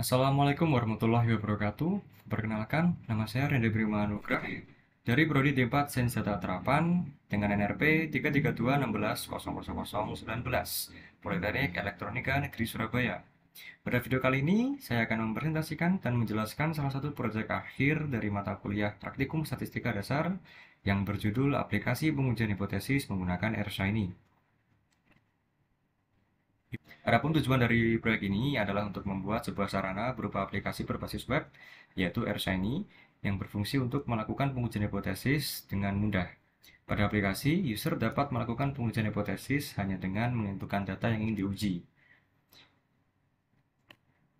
Assalamualaikum warahmatullahi wabarakatuh. Perkenalkan, nama saya Renda Brima Anugrah dari Prodi D4 Sains Data Terapan dengan NRP 332160019, Politeknik Elektronika Negeri Surabaya. Pada video kali ini, saya akan mempresentasikan dan menjelaskan salah satu proyek akhir dari mata kuliah Praktikum Statistika Dasar yang berjudul Aplikasi Pengujian Hipotesis Menggunakan R-Shiny. Adapun tujuan dari proyek ini adalah untuk membuat sebuah sarana berupa aplikasi berbasis web, yaitu R-Shiny, yang berfungsi untuk melakukan pengujian hipotesis dengan mudah. Pada aplikasi, user dapat melakukan pengujian hipotesis hanya dengan menentukan data yang ingin diuji.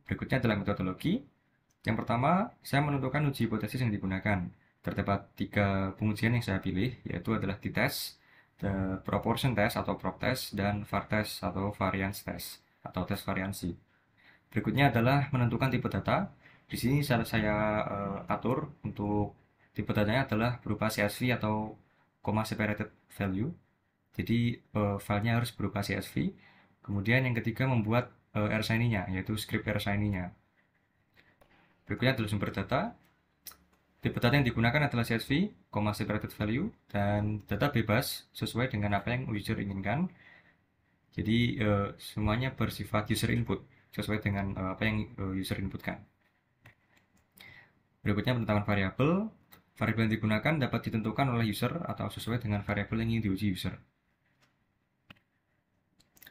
Berikutnya adalah metodologi. Yang pertama, saya menentukan uji hipotesis yang digunakan. Terdapat 3 pengujian yang saya pilih, yaitu adalah t-test, the proportion test atau prop test, dan var test atau variance test atau tes variansi. Berikutnya adalah menentukan tipe data. Di sini saya atur untuk tipe datanya adalah berupa CSV atau comma separated value. Jadi filenya harus berupa CSV. Kemudian yang ketiga membuat R-Shiny-nya, yaitu script R-Shiny-nya. Berikutnya adalah sumber data. Tipe data yang digunakan adalah CSV, comma separated value, dan data bebas sesuai dengan apa yang user inginkan. Jadi semuanya bersifat user input sesuai dengan apa yang user inputkan. Berikutnya penetapan variabel. Variabel yang digunakan dapat ditentukan oleh user atau sesuai dengan variabel yang ingin diuji user.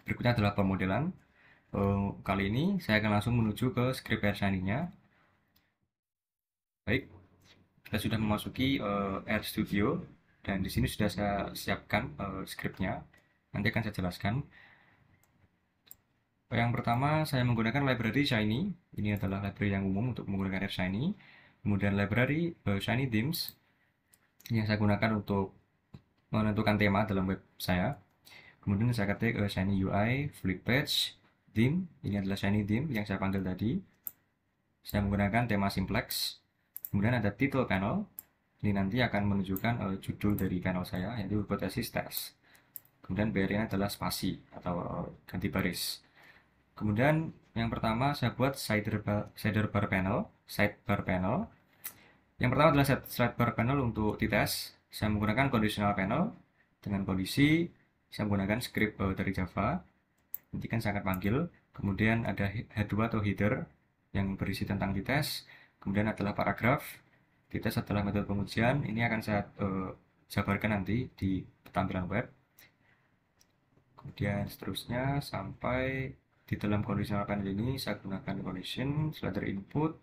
Berikutnya adalah pemodelan. Kali ini saya akan langsung menuju ke script R-Shiny-nya. Baik, kita sudah memasuki RStudio dan di sini sudah saya siapkan scriptnya. Nanti akan saya jelaskan. Yang pertama, saya menggunakan library Shiny. Ini adalah library yang umum untuk menggunakan R-Shiny. Kemudian library Shiny Themes yang saya gunakan untuk menentukan tema dalam web saya. Kemudian saya ketik Shiny UI, Fluid Page, Theme. Ini adalah Shiny Theme yang saya panggil tadi. Saya menggunakan tema Simplex. Kemudian ada title panel. Ini nanti akan menunjukkan judul dari panel saya, yaitu hipotesis test. Kemudian BR-nya adalah spasi atau ganti baris. Kemudian yang pertama saya buat sidebar panel. Yang pertama adalah sidebar panel untuk t-test. Saya menggunakan conditional panel dengan kondisi saya menggunakan script dari Java. Nanti kan saya akan panggil. Kemudian ada head2 atau header yang berisi tentang t-test. Kemudian adalah paragraf. T-test adalah metode pengujian. Ini akan saya jabarkan nanti di tampilan web. Kemudian seterusnya sampai di dalam conditional panel ini saya gunakan condition, slider input,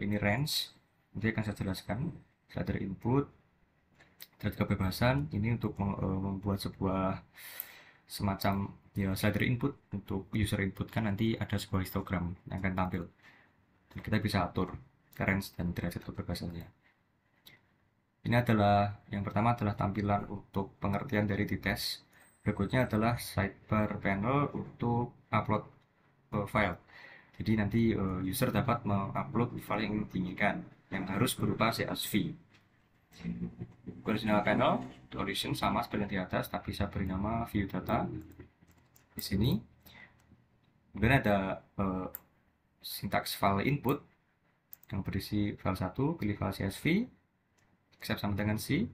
ini range. Nanti akan saya jelaskan. Slider input, thread kebebasan, ini untuk membuat sebuah semacam ya slider input untuk user input kan nanti ada sebuah histogram yang akan tampil. Dan kita bisa atur range dan derajat kebebasannya. Ini adalah yang pertama adalah tampilan untuk pengertian dari t-test. Berikutnya adalah sidebar panel untuk upload file. Jadi nanti user dapat mengupload file yang diinginkan yang harus berupa CSV. Conditional panel, condition sama seperti yang di atas, tapi saya beri nama view data di sini. Kemudian ada sintaks file input yang berisi file 1, pilih file CSV, accept sama dengan C,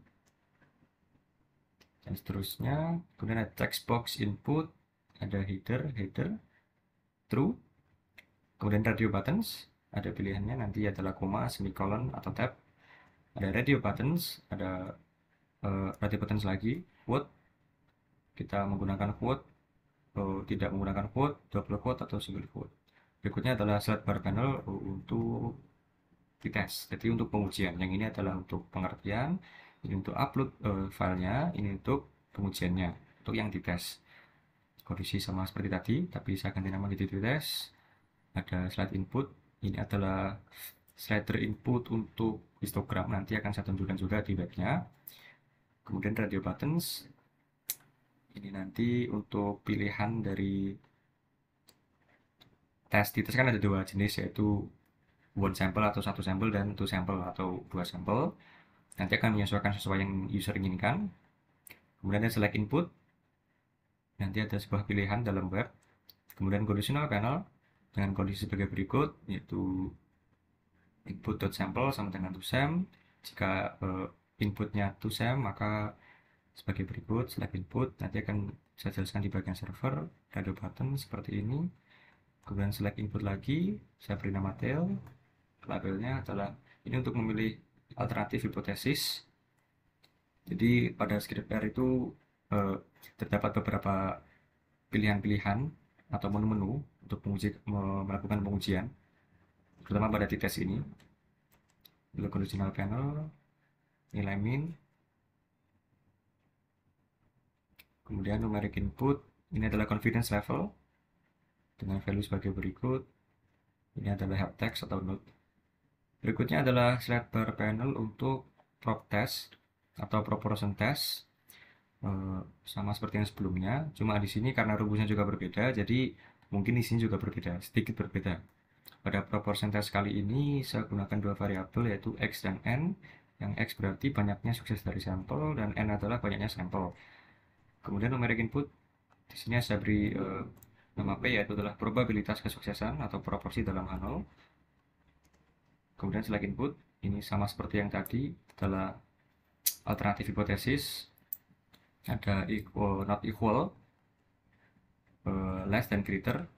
dan seterusnya. Kemudian ada text box input, ada header, true. Kemudian radio buttons, ada pilihannya nanti adalah koma, semicolon, atau tab. Ada radio buttons, ada radio buttons lagi, quote. Kita menggunakan quote, tidak menggunakan quote, double quote, atau single quote. Berikutnya adalah slide bar panel untuk t-test. Jadi untuk pengujian, yang ini adalah untuk pengertian, ini untuk upload filenya, ini untuk pengujiannya, untuk yang t-test. Kondisi sama seperti tadi, tapi saya ganti nama jadi t-test. Ada slide input, ini adalah slider input untuk histogram, nanti akan saya tunjukkan juga di webnya. Kemudian radio buttons, ini nanti untuk pilihan dari tes. Di tes kan ada 2 jenis, yaitu one sample atau 1 sampel dan 2 sampel atau 2 sampel. Nanti akan menyesuaikan sesuai yang user inginkan. Kemudian ada select input, nanti ada sebuah pilihan dalam web. Kemudian conditional panel, dengan kondisi sebagai berikut, yaitu input.sample sama dengan toSam. Jika inputnya toSam, maka sebagai berikut, select input, nanti akan saya jelaskan di bagian server, radio button seperti ini. Kemudian select input lagi, saya beri nama tail, labelnya adalah ini untuk memilih alternatif hipotesis. Jadi pada script R itu terdapat beberapa pilihan-pilihan atau menu-menu untuk melakukan pengujian, terutama pada t-test ini. Look conditional panel, nilai min, kemudian numeric input, ini adalah confidence level dengan value sebagai berikut. Ini adalah help text atau note. Berikutnya adalah select bar panel untuk prop test atau proportion test. Sama seperti yang sebelumnya, cuma di sini karena rumusnya juga berbeda, jadi mungkin di sini juga berbeda, sedikit berbeda. Pada proportion test kali ini saya gunakan dua variabel yaitu x dan n. Yang x berarti banyaknya sukses dari sampel dan n adalah banyaknya sampel. Kemudian numeric input di sini saya beri nama p, yaitu adalah probabilitas kesuksesan atau proporsi dalam H0. Kemudian select input, ini sama seperti yang tadi, adalah alternatif hipotesis. Ada equal, not equal, less than greater.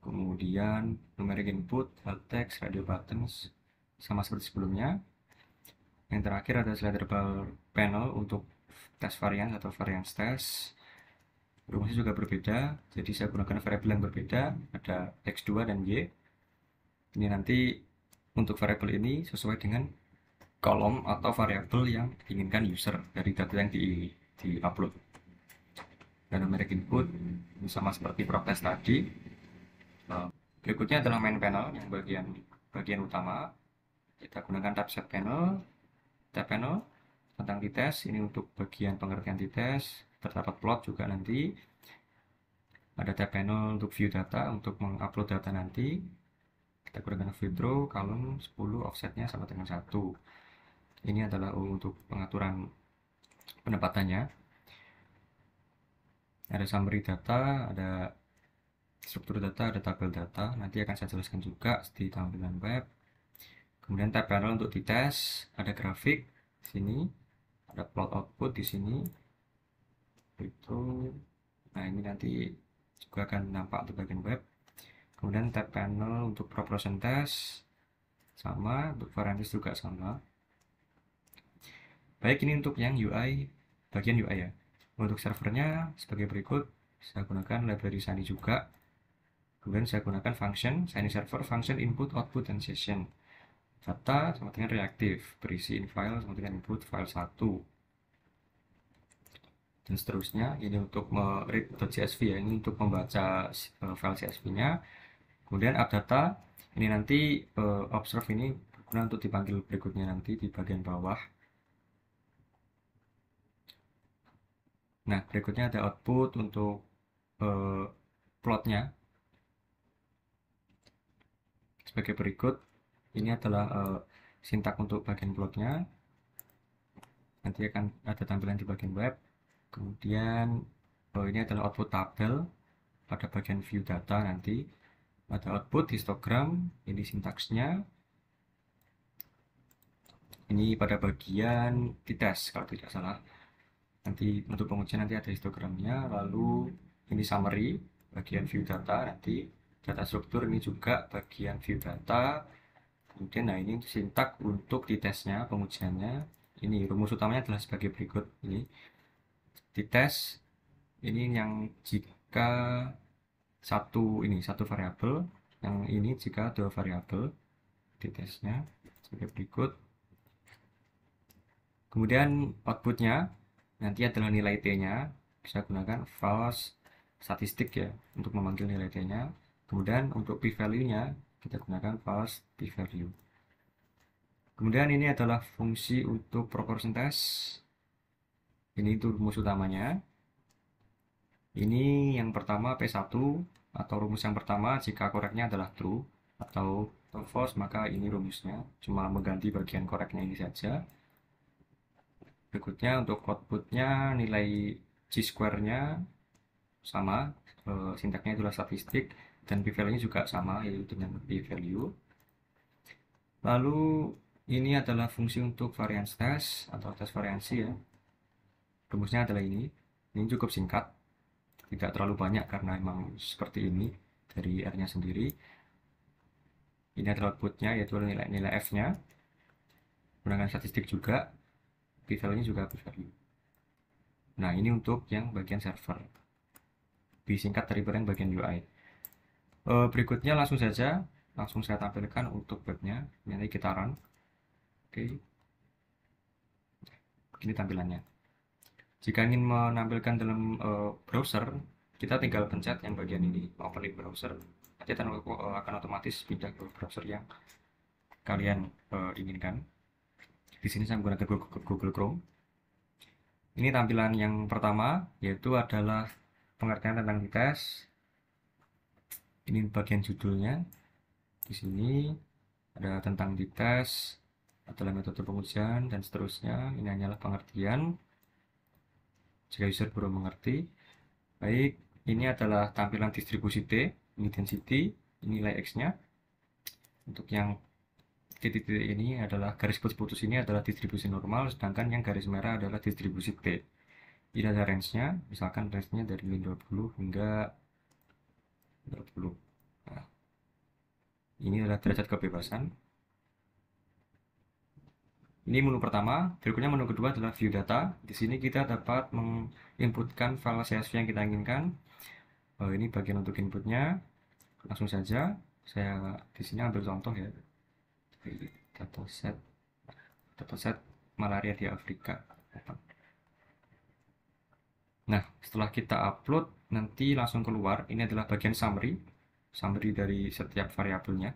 Kemudian numeric input, help text, radio buttons, sama seperti sebelumnya. Yang terakhir ada slider bar panel untuk tes varian atau variance test. Rumusnya juga berbeda, jadi saya gunakan variabel yang berbeda, ada x2 dan y. Ini nanti untuk variabel ini sesuai dengan kolom atau variabel yang diinginkan user dari data yang di-upload. Dan numeric input ini sama seperti proses tadi. Berikutnya adalah main panel yang bagian utama. Kita gunakan tab set panel, tab panel tentang t-test, ini untuk bagian pengertian t-test. Terdapat plot juga nanti. Ada tab panel untuk view data, untuk mengupload data nanti. Kita gunakan view draw, column 10, offsetnya sama dengan 1. Ini adalah untuk pengaturan penempatannya. Ada summary data, ada struktur data, ada tabel data. Nanti akan saya jelaskan juga di tampilan web. Kemudian tab panel untuk t-test, ada grafik di sini, ada plot output di sini. Itu, nah ini nanti juga akan nampak di bagian web. Kemudian tab panel untuk proportion test, sama, untuk variance juga sama. Baik, ini untuk yang UI, bagian UI ya. Untuk servernya sebagai berikut, saya gunakan library Shiny juga. Kemudian saya gunakan function Shiny server, function input, output, dan session. Data sama dengan reaktif, berisi in file sama dengan input file 1. Dan seterusnya, ini untuk read.csv ya, ini untuk membaca file CSV-nya. Kemudian app data, ini nanti observe ini berguna untuk dipanggil berikutnya nanti di bagian bawah. Nah, berikutnya ada output untuk plotnya. Sebagai berikut, ini adalah sintak untuk bagian plotnya. Nanti akan ada tampilan di bagian web. Kemudian ini adalah output tabel pada bagian view data nanti. Ada output histogram, ini sintaksnya. Ini pada bagian t-test kalau tidak salah. Nanti untuk pengujian nanti ada histogramnya, lalu ini summary bagian view data, nanti data struktur ini juga bagian view data. Kemudian nah ini sintak untuk t-testnya, pengujiannya. Ini rumus utamanya adalah sebagai berikut. Ini t-test ini yang jika satu variabel, yang ini jika dua variabel t-testnya sebagai berikut. Kemudian outputnya nanti adalah nilai t-nya, bisa gunakan false statistik ya untuk memanggil nilai t-nya. Kemudian untuk p-value-nya kita gunakan false p-value. Kemudian ini adalah fungsi untuk proportion test. Ini itu rumus utamanya. Ini yang pertama P1 atau rumus yang pertama jika koreknya adalah true atau false, maka ini rumusnya. Cuma mengganti bagian koreknya ini saja. Berikutnya untuk outputnya nilai G-square-nya sama sintaknya itulah statistik, dan p-value juga sama, yaitu dengan p-value. Lalu ini adalah fungsi untuk variance test atau tes variansi ya. Rumusnya adalah ini cukup singkat, tidak terlalu banyak karena memang seperti ini dari R-nya sendiri. Ini adalah outputnya, yaitu nilai F-nya, menggunakan statistik juga, p-value-nya juga p-value. Nah, ini untuk yang bagian server, disingkat dari bagian UI. Berikutnya langsung saya tampilkan untuk webnya. Nanti kita run. Oke, ini tampilannya. Jika ingin menampilkan dalam browser, kita tinggal pencet yang bagian ini, open link browser. Nanti akan otomatis pindah ke browser yang kalian inginkan. Di sini saya menggunakan Google Chrome. Ini tampilan yang pertama, yaitu adalah pengertian tentang tes. Ini bagian judulnya. Di sini ada tentang dites, adalah metode pengujian, dan seterusnya. Ini hanyalah pengertian jika user belum mengerti. Baik, ini adalah tampilan distribusi T, ini density, ini nilai X-nya. Untuk yang titik-titik ini adalah garis putus-putus, ini adalah distribusi normal, sedangkan yang garis merah adalah distribusi T. Ini ada range-nya, misalkan range-nya dari 20 hingga 20. Nah, ini adalah derajat kebebasan. Ini menu pertama. Berikutnya menu kedua adalah view data. Di sini kita dapat menginputkan file CSV yang kita inginkan. Ini bagian untuk inputnya. Langsung saja saya di sini ambil contoh ya. Dataset malaria di Afrika. Nah, setelah kita upload, nanti langsung keluar. Ini adalah bagian summary dari setiap variabelnya.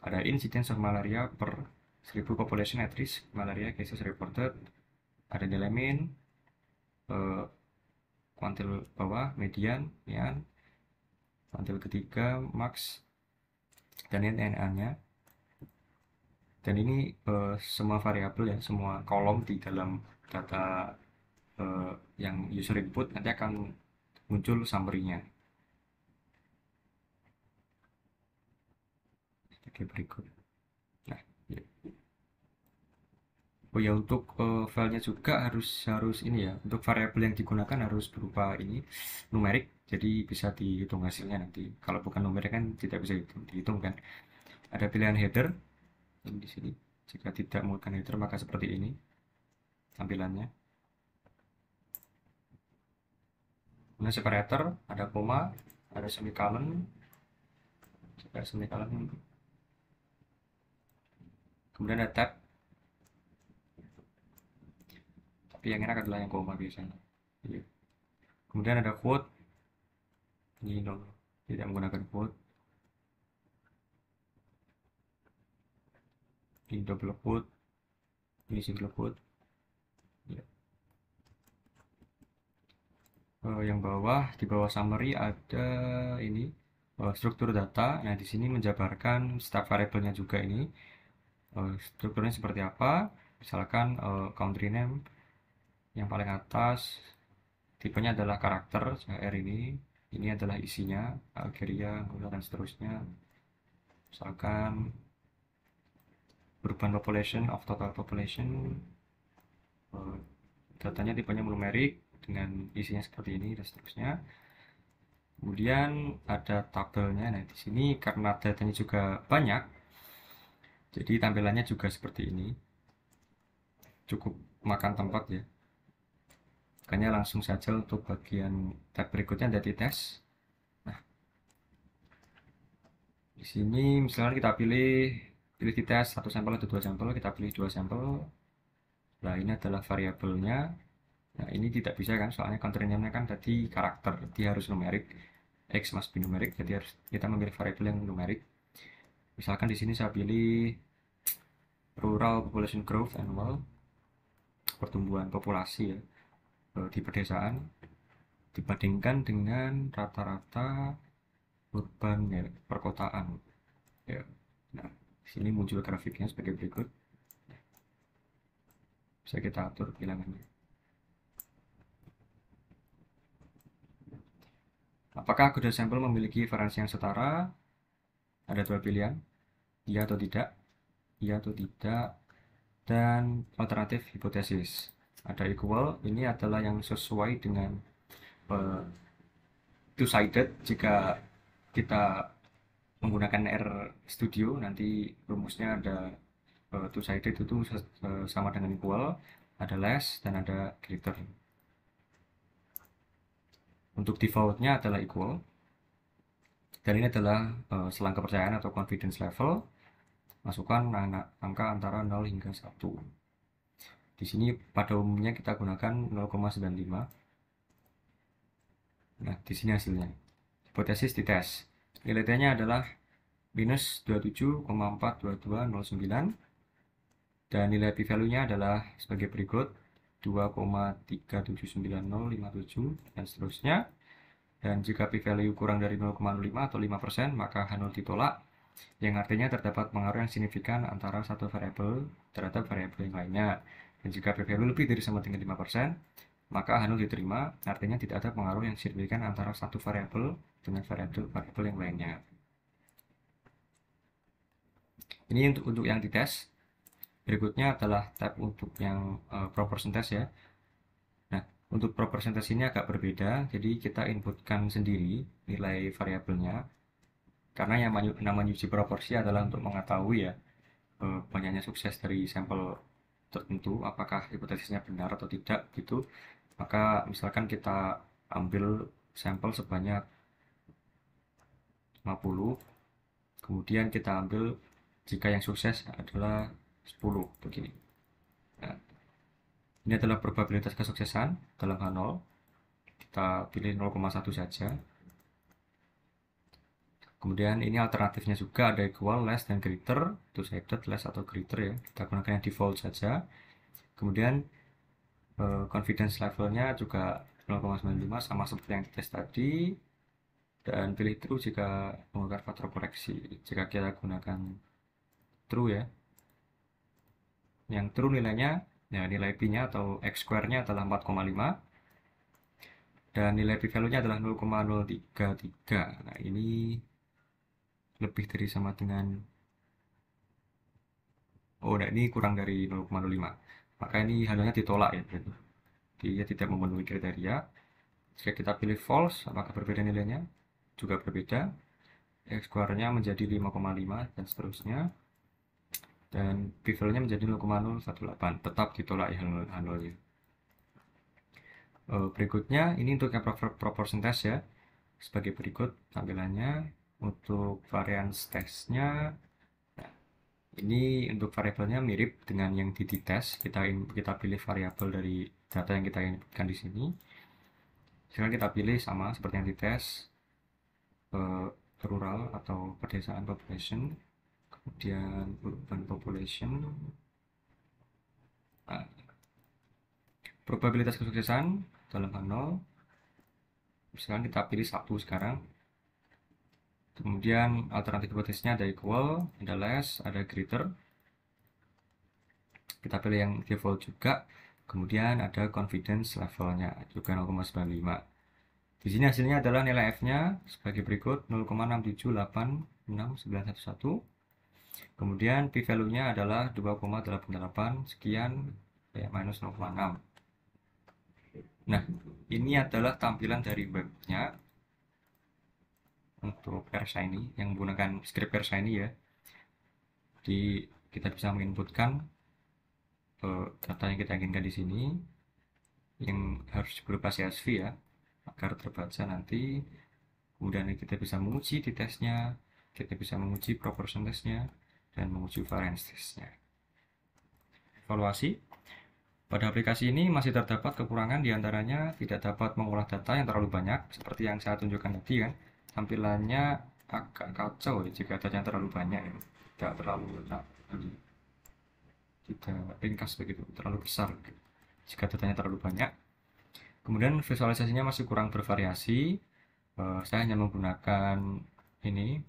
Ada incidence of malaria per 1000 population at risk, malaria cases reported. Ada nilai mean, kuantil bawah, median, kuantil ketiga, max, dan NA-nya. Dan ini semua variabel ya, semua kolom di dalam data yang user input nanti akan muncul summary-nya. Oke, berikut. Nah, ya. Oh ya, untuk filenya juga harus ini ya. Untuk variabel yang digunakan harus berupa ini numerik, jadi bisa dihitung hasilnya nanti. Kalau bukan numerik kan tidak bisa dihitung kan. Ada pilihan header ini di sini. Jika tidak menggunakan header maka seperti ini tampilannya. Kemudian separator, ada koma, ada semicolon, kemudian ada tab. Tapi yang enak adalah yang koma biasanya. Kemudian ada quote, ini tidak menggunakan quote. Ini double quote, ini single quote. Ya. Yang bawah, di bawah summary ada ini struktur data. Nah, di sini menjabarkan setiap variabelnya juga ini. Strukturnya seperti apa? Misalkan country name yang paling atas, tipenya adalah karakter, R ini adalah isinya, Algeria, dan seterusnya. Misalkan urban population of total population, datanya tipenya numerik dengan isinya seperti ini dan seterusnya. Kemudian ada tabelnya. Nah, di sini karena datanya juga banyak, jadi tampilannya juga seperti ini. Cukup makan tempat ya. Makanya langsung saja untuk bagian tab berikutnya dari tes. Nah, di sini misalnya kita pilih di tes 1 sampel atau 2 sampel, kita pilih 2 sampel. Nah, ini adalah variabelnya. Nah, ini tidak bisa kan, soalnya country name-nya kan tadi karakter, dia harus numerik. X must be numerik, jadi harus kita memilih variabel yang numerik. Misalkan di sini saya pilih rural population growth annual, pertumbuhan populasi ya di pedesaan dibandingkan dengan rata-rata urban ya, perkotaan ya. Nah, di sini muncul grafiknya sebagai berikut. Bisa kita atur bilangannya. Apakah kedua sampel memiliki variansi yang setara? Ada dua pilihan, iya atau tidak, iya atau tidak, dan alternatif hipotesis. Ada equal, ini adalah yang sesuai dengan two-sided. Jika kita menggunakan R Studio, nanti rumusnya ada two-sided itu sama dengan equal, ada less, dan ada greater. Untuk defaultnya adalah equal, dan ini adalah selang kepercayaan atau confidence level. Masukkan angka antara 0 hingga 1. Di sini pada umumnya kita gunakan 0,95. Nah, di sini hasilnya. Hipotesis dites. Nilai T-nya adalah minus 27,42209 dan nilai p-value-nya adalah sebagai berikut 2,379057 dan seterusnya. Dan jika p-value kurang dari 0,05 atau 5%, maka H0 ditolak, yang artinya terdapat pengaruh yang signifikan antara satu variabel terhadap variabel yang lainnya. Dan jika p-value lebih dari sama dengan 5%, maka H0 diterima, artinya tidak ada pengaruh yang signifikan antara satu variabel dengan variabel yang lainnya. Ini untuk yang dites. Berikutnya adalah tab untuk yang proportion test ya. Nah, untuk proportion test ini agak berbeda, jadi kita inputkan sendiri nilai variabelnya. Karena yang namanya uji proporsi adalah untuk mengetahui ya banyaknya sukses dari sampel tertentu, apakah hipotesisnya benar atau tidak gitu. Maka misalkan kita ambil sampel sebanyak 50, kemudian kita ambil jika yang sukses adalah 10 begini. Nah, ini adalah probabilitas kesuksesan dalam H0. Kita pilih 0,1 saja. Kemudian ini alternatifnya juga ada equal, less, dan greater. Two-sided, less atau greater ya. Kita gunakan yang default saja. Kemudian confidence levelnya juga 0,95 sama seperti yang tes tadi. Dan pilih true jika menggunakan faktor koreksi. Jika kita gunakan true ya. Yang true nilainya, ya nilai p-nya atau x square-nya adalah 4,5. Dan nilai p-value-nya adalah 0,033. Nah, ini lebih dari sama dengan nah ini kurang dari 0,05. Maka ini halnya ditolak ya. Dia tidak memenuhi kriteria. Jika kita pilih false, apakah berbeda nilainya? Juga berbeda. X square-nya menjadi 5,5 dan seterusnya. Dan p-value-nya menjadi 0,018. Tetap ditolak ya H0-nya. Berikutnya ini untuk yang proportion test ya. Sebagai berikut tampilannya. Untuk variance testnya, nah, ini untuk variabelnya mirip dengan yang di tes. Kita pilih variabel dari data yang kita inputkan di sini. Sekarang kita pilih sama seperti yang di tes, rural atau pedesaan population, kemudian urban population. Nah, probabilitas kesuksesan dalam H0, misalkan kita pilih 1 sekarang. Kemudian alternatif hipotesisnya ada equal, ada less, ada greater. Kita pilih yang default juga. Kemudian ada confidence levelnya juga 0,95. Di sini hasilnya adalah nilai F-nya sebagai berikut 0,6786911. Kemudian p-value-nya adalah 2,88 sekian ya minus 0,6. Nah, ini adalah tampilan dari webnya untuk AirShiny yang menggunakan script AirShiny ya. Jadi kita bisa menginputkan data yang kita inginkan di sini yang harus berupa CSV ya agar terbaca nanti. Kemudian kita bisa menguji di tesnya, kita bisa menguji proportion testnya, dan menguji variance testnya. Evaluasi. Pada aplikasi ini masih terdapat kekurangan, diantaranya tidak dapat mengolah data yang terlalu banyak seperti yang saya tunjukkan tadi kan. Tampilannya agak kacau ya jika datanya terlalu banyak ya. Tidak terlalu tidak ringkas begitu, terlalu besar jika datanya terlalu banyak. Kemudian visualisasinya masih kurang bervariasi. Saya hanya menggunakan ini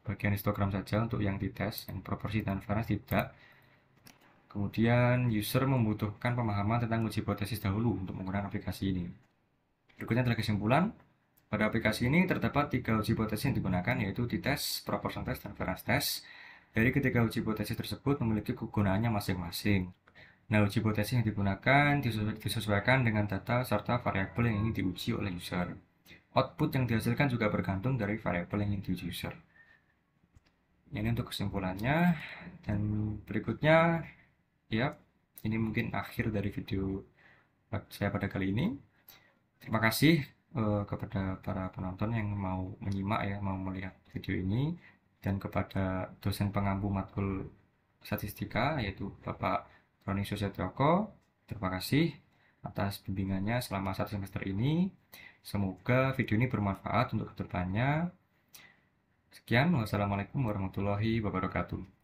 bagian histogram saja untuk yang dites, yang proporsi dan variance tidak. Kemudian user membutuhkan pemahaman tentang uji hipotesis dahulu untuk menggunakan aplikasi ini. Berikutnya adalah kesimpulan. Pada aplikasi ini terdapat 3 uji hipotesis yang digunakan, yaitu t-test, proportion test, dan variance test. Dari ketiga uji hipotesis tersebut memiliki kegunaannya masing-masing. Nah, uji hipotesis yang digunakan disesuaikan dengan data serta variabel yang ingin diuji oleh user. Output yang dihasilkan juga bergantung dari variabel yang ingin diuji user. Ini untuk kesimpulannya. Dan berikutnya, ya, ini mungkin akhir dari video saya pada kali ini. Terima kasih kepada para penonton yang mau menyimak ya, mau melihat video ini, dan kepada dosen pengampu matkul statistika yaitu Bapak Roni Susetroko. Terima kasih atas bimbingannya selama 1 semester ini. Semoga video ini bermanfaat untuk kedepannya. Sekian, wassalamualaikum warahmatullahi wabarakatuh.